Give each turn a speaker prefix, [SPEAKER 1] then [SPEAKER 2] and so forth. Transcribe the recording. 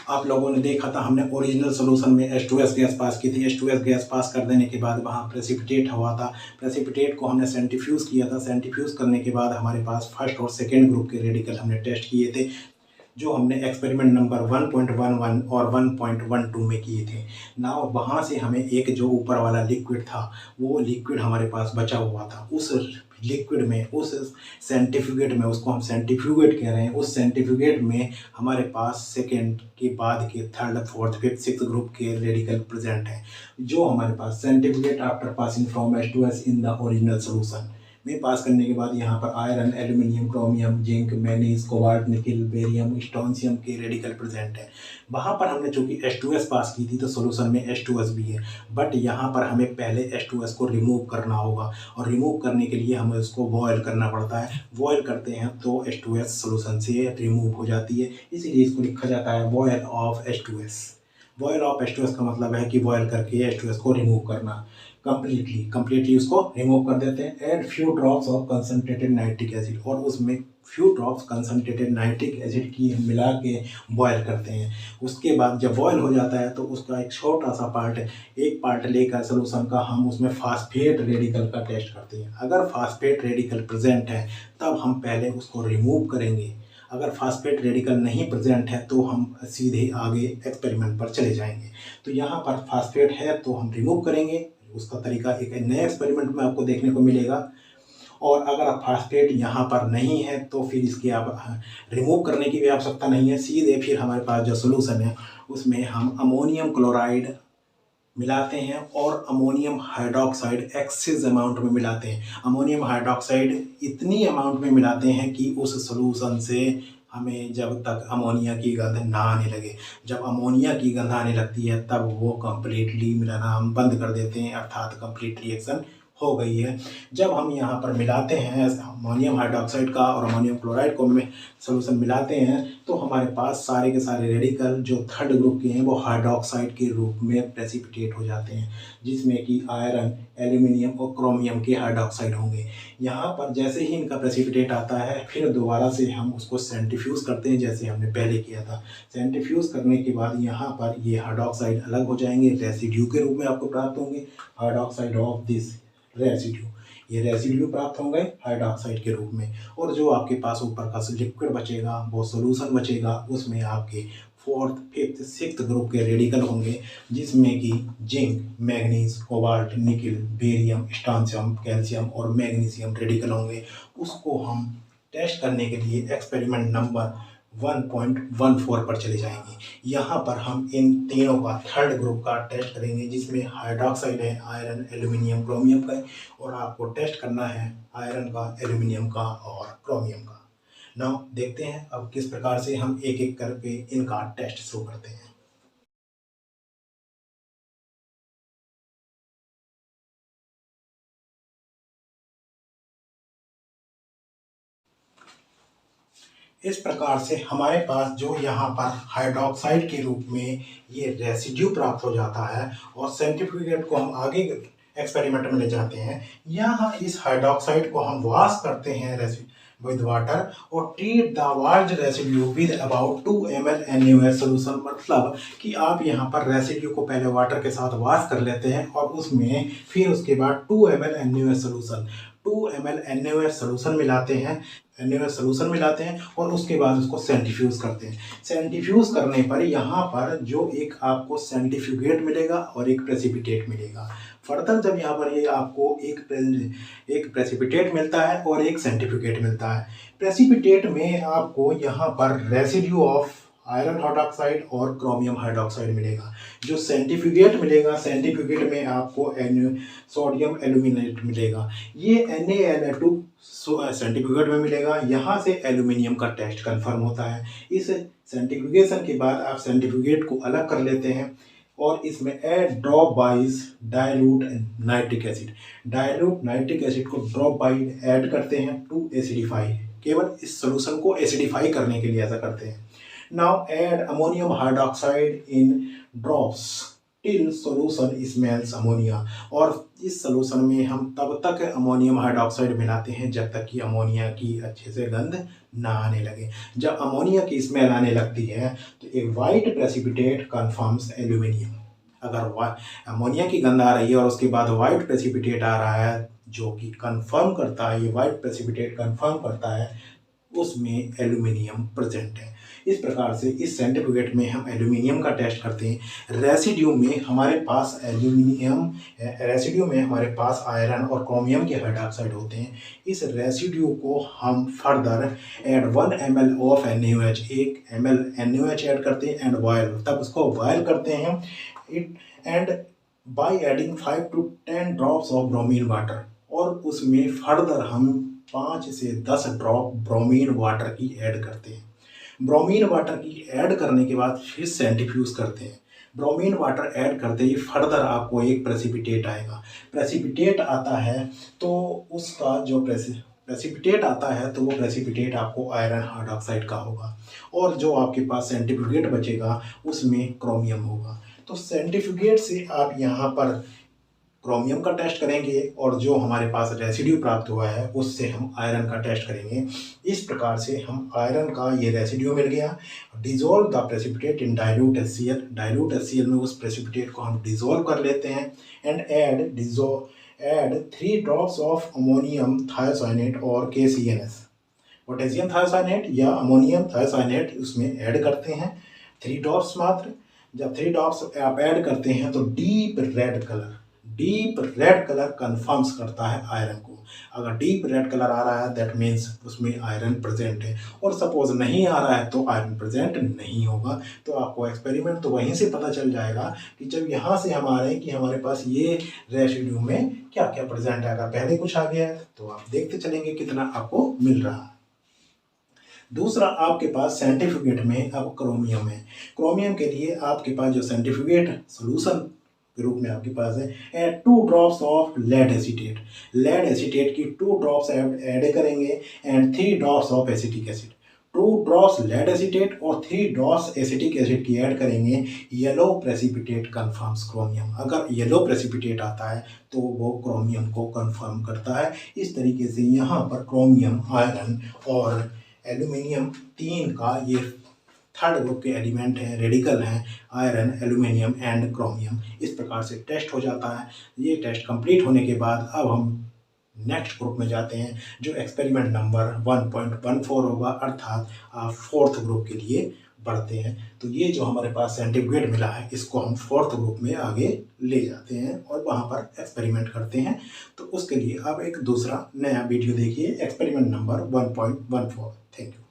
[SPEAKER 1] आप लोगों ने देखा था हमने ओरिजिनल सॉल्यूशन में H2S गैस पास की थी। H2S गैस पास कर देने के बाद वहाँ प्रेसिपिटेट हुआ था। प्रेसिपिटेट को हमने सेंट्रीफ्यूज किया था। सेंट्रीफ्यूज करने के बाद हमारे पास फर्स्ट और सेकेंड ग्रुप के रेडिकल हमने टेस्ट किए थे, जो हमने एक्सपेरिमेंट नंबर 1.11 और 1.12 में किए थे ना। वहाँ से हमें एक जो ऊपर वाला लिक्विड था, वो लिक्विड हमारे पास बचा हुआ था। उस लिक्विड में, उस सेंट्रीफ्यूगेट में, उसको हम सेंट्रीफ्यूगेट कह रहे हैं, उस सेंट्रीफ्यूगेट में हमारे पास सेकेंड के बाद के third, fourth, fifth, six group के रेडिकल प्रेजेंट हैं, जो हमारे पास centrifugate after passing from H2S in the original solution में पास करने के बाद यहाँ पर iron, aluminium, chromium, zinc, manganese, cobalt, nickel, barium, strontium के रेडिकल प्रेजेंट है। वहाँ पर हमने चूंकि H2S पास की थी तो सोल्यूशन में H2S भी है, बट यहाँ पर हमें पहले H2S को रिमूव करना होगा, और रिमूव करने के लिए हमें उसको बॉयल करना पड़ता है। बॉयल करते हैं तो H2S सोल्यूशन से रिमूव हो जाती है, इसीलिए इसको लिखा जाता है boil of H2S। Boil of H2S का मतलब है कि बॉयल करके H2S को रिमूव करना, कंप्लीटली उसको रिमूव कर देते हैं। Add few drops of concentrated nitric acid, और उसमें few drops concentrated nitric acid की मिला के बॉयल करते हैं। उसके बाद जब बॉयल हो जाता है तो उसका एक छोटा सा पार्ट, एक पार्ट लेकर सोल्यूशन का हम उसमें फास्फेट रेडिकल का टेस्ट करते हैं। अगर फास्फेट रेडिकल प्रेजेंट है तब हम पहले उसको रिमूव करेंगे। अगर फास्फेट रेडिकल नहीं प्रेजेंट है तो हम सीधे आगे एक्सपेरिमेंट पर चले जाएंगे। तो यहाँ पर फास्फेट है तो हम रिमूव करेंगे। उसका तरीका एक नए एक्सपेरिमेंट में आपको देखने को मिलेगा। और अगर फास्फेट यहाँ पर नहीं है तो फिर इसकी आप रिमूव करने की भी आवश्यकता नहीं है। सीधे फिर हमारे पास जो सोल्यूशन है उसमें हम अमोनियम क्लोराइड मिलाते हैं और अमोनियम हाइड्रोक्साइड एक्सेस अमाउंट में मिलाते हैं। अमोनियम हाइड्रोक्साइड इतनी अमाउंट में मिलाते हैं कि उस सोल्यूशन से हमें जब तक अमोनिया की गंध ना आने लगे, जब अमोनिया की गंध आने लगती है तब वो कम्प्लीटली मिलाना हम बंद कर देते हैं, अर्थात कंप्लीट रिएक्शन हो गई है। जब हम यहाँ पर मिलाते हैं अमोनियम हाइड्रोक्साइड का और अमोनियम क्लोराइड को में सोल्यूशन मिलाते हैं तो हमारे पास सारे के सारे रेडिकल जो थर्ड ग्रुप के हैं वो हाइड्रोक्साइड के रूप में प्रेसिपिटेट हो जाते हैं, जिसमें कि आयरन, एल्यूमिनियम और क्रोमियम के हाइड्रोक्साइड होंगे। यहाँ पर जैसे ही इनका प्रेसिपिटेट आता है फिर दोबारा से हम उसको सेंट्रीफ्यूज करते हैं, जैसे हमने पहले किया था। सेंट्रीफ्यूज करने के बाद यहाँ पर ये हाइड्रोक्साइड अलग हो जाएंगे, रेसिड्यू के रूप में आपको प्राप्त होंगे, हाइड्रोक्साइड ऑफ दिस रेसिड्यू। ये रेसिड्यू प्राप्त होंगे हाइड्रोक्साइड के रूप में, और जो आपके पास ऊपर का लिक्विड बचेगा, वो सोल्यूशन बचेगा, उसमें आपके फोर्थ, फिफ्थ, सिक्स्थ ग्रुप के रेडिकल होंगे, जिसमें कि zinc, manganese, cobalt, nickel, barium, strontium, calcium और मैग्नीशियम रेडिकल होंगे। उसको हम टेस्ट करने के लिए एक्सपेरिमेंट नंबर 1.14 पर चले जाएंगे। यहाँ पर हम इन तीनों का थर्ड ग्रुप का टेस्ट करेंगे, जिसमें हाइड्रोक्साइड है, आयरन, एल्यूमिनियम, क्रोमियम का, और आपको टेस्ट करना है आयरन का, एल्यूमिनियम का और क्रोमियम का। नाउ देखते हैं अब किस प्रकार से हम एक एक करके इनका टेस्ट शुरू करते हैं। इस प्रकार से हमारे पास जो यहाँ पर हाइड्रोक्साइड के रूप में ये रेसिड्यू प्राप्त हो जाता है, और सेंट्रीफ्यूगेट को हम आगे एक्सपेरिमेंट में ले जाते हैं। यहाँ इस हाइड्रोक्साइड को हम वॉश करते हैं विद वाटर और ट्रीट द वार्ज residue with about 2 ml NaOH solution. मतलब कि आप यहाँ पर रेसिड्यू को पहले वाटर के साथ वॉश कर लेते हैं और उसमें फिर उसके बाद 2 ml NaOH solution, 2 ml NaOH solution मिलाते हैं, NaOH सोल्यूशन मिलाते हैं और उसके बाद उसको सेंट्रीफ्यूज करते हैं। सेंट्रीफ्यूज करने पर यहाँ पर जो एक आपको सेंट्रीफ्यूगेट मिलेगा और एक प्रेसिपिटेट मिलेगा। फर्दर जब यहाँ पर ये आपको एक प्रेसिपिटेट मिलता है और एक सेंट्रीफ्यूगेट मिलता है। प्रेसिपिटेट में आपको यहाँ पर रेसिड्यू ऑफ आयरन हाइड्रोक्साइड और क्रोमियम हाइड्रोक्साइड मिलेगा। जो सेंट्रीफ्यूगेट मिलेगा, सेंट्रीफ्यूगेट में आपको सोडियम एल्यूमिनेट मिलेगा। ये Na2 सेंट्रीफ्यूगेट में मिलेगा। यहाँ से एल्यूमिनियम का टेस्ट कंफर्म होता है। इस सेंट्रीफ्यूगेशन के बाद आप सेंट्रीफ्यूगेट को अलग कर लेते हैं और इसमें add dropwise dilute nitric acid, dilute nitric acid को ड्रॉप वाइज ऐड करते हैं टू एसिडिफाई। केवल इस सोल्यूशन को एसिडिफाई करने के लिए ऐसा करते हैं। नाउ ऐड अमोनियम हाइड्रोक्साइड इन drops till solution smells ammonia. और इस सोल्यूशन में हम तब तक अमोनियम हाइड्रोक्साइड मिलाते हैं जब तक कि अमोनिया की अच्छे से गंध ना आने लगे। जब अमोनिया की स्मेल आने लगती है तो एक वाइट प्रेसिपिटेट कन्फर्म्स एल्यूमिनियम। अगर अमोनिया की गंध आ रही है और उसके बाद वाइट प्रेसिपिटेट आ रहा है जो कि कंफर्म करता है, ये वाइट प्रेसिपिटेट कंफर्म करता है उसमें एल्यूमिनियम प्रेजेंट है। इस प्रकार से इस सेंट्रीफ्यूगेट में हम एल्यूमिनियम का टेस्ट करते हैं। रेसिड्यू में हमारे पास एल्यूमिनियम, रेसिड्यू में हमारे पास आयरन और क्रोमियम के हाइड्रॉक्साइड होते हैं। इस रेसिड्यू को हम further add 1 ml of NaOH, 1 ml NaOH add करते हैं एंड बॉयल, तब उसको बॉयल करते हैं it and by adding 5 to 10 drops of bromine water, और उसमें फर्दर हम 5 से 10 ड्रॉप ब्रोमीन वाटर की ऐड करते हैं। ब्रोमीन वाटर की ऐड करने के बाद फिर सेंट्रीफ्यूज करते हैं। ब्रोमीन वाटर ऐड करते ही फर्दर आपको एक प्रेसिपिटेट आएगा। प्रेसिपिटेट आता है तो उसका जो प्रेसिपिटेट आता है तो वो प्रेसिपिटेट आपको आयरन हाइड्रॉक्साइड का होगा, और जो आपके पास सेंट्रीफ्यूगेट बचेगा उसमें क्रोमियम होगा। तो सेंट्रीफ्यूगेट से आप यहाँ पर क्रोमियम का टेस्ट करेंगे और जो हमारे पास रेसिड्यू प्राप्त हुआ है उससे हम आयरन का टेस्ट करेंगे। इस प्रकार से हम आयरन का ये रेसिड्यू मिल गया। Dissolve the precipitate in dilute HCl, dilute HCl में उस प्रेसिपिटेट को हम डिजोल्व कर लेते हैं and add 3 drops of ammonium thiocyanate और KCNS, पोटेशियम थायोसाइनेट या अमोनियम थायोसाइनेट उसमें ऐड करते हैं 3 ड्रॉप्स मात्र। जब 3 ड्रॉप्स आप ऐड करते हैं तो डीप रेड कलर कन्फर्म्स करता है आयरन को। अगर डीप रेड कलर आ रहा है दैट मीन्स उसमें आयरन प्रेजेंट है, और सपोज नहीं आ रहा है तो आयरन प्रेजेंट नहीं होगा। तो आपको एक्सपेरिमेंट तो वहीं से पता चल जाएगा कि जब यहाँ से हम आ रहे हैं कि हमारे पास ये रेसिड्यू में क्या क्या प्रेजेंट है। अगर पहले कुछ आ गया है तो आप देखते चलेंगे कितना आपको मिल रहा है। दूसरा, आपके पास सेंट्रीफ्यूगेट में अब क्रोमियम है। क्रोमियम के लिए आपके पास जो सेंट्रीफ्यूगेट सोल्यूशन के रूप में आपके पास है 2 ड्रॉप्स ऑफ लेड एसीटेट की 2 ड्रॉप्स ऐड करेंगे and 3 drops of acetic acid. 2 drops lead acetate और 3 ड्रॉप्स एसिटिक एसिड की ऐड करेंगे। Yellow precipitate confirms chromium. अगर येलो प्रेसिपिटेट आता है तो वो क्रोमियम को कन्फर्म करता है। इस तरीके से यहाँ पर क्रोमियम, आयरन और एल्यूमिनियम 3 का ये थर्ड ग्रुप के एलिमेंट हैं, रेडिकल हैं, आयरन, एल्यूमिनियम एंड क्रोमियम। इस प्रकार से टेस्ट हो जाता है। ये टेस्ट कंप्लीट होने के बाद अब हम नेक्स्ट ग्रुप में जाते हैं जो एक्सपेरिमेंट नंबर 1.14 होगा, अर्थात आप 4th ग्रुप के लिए बढ़ते हैं। तो ये जो हमारे पास सेंट्रीफ्यूगेट मिला है इसको हम 4th ग्रुप में आगे ले जाते हैं और वहाँ पर एक्सपेरिमेंट करते हैं। तो उसके लिए आप एक दूसरा नया वीडियो देखिए, एक्सपेरिमेंट नंबर 1.14। Thank you.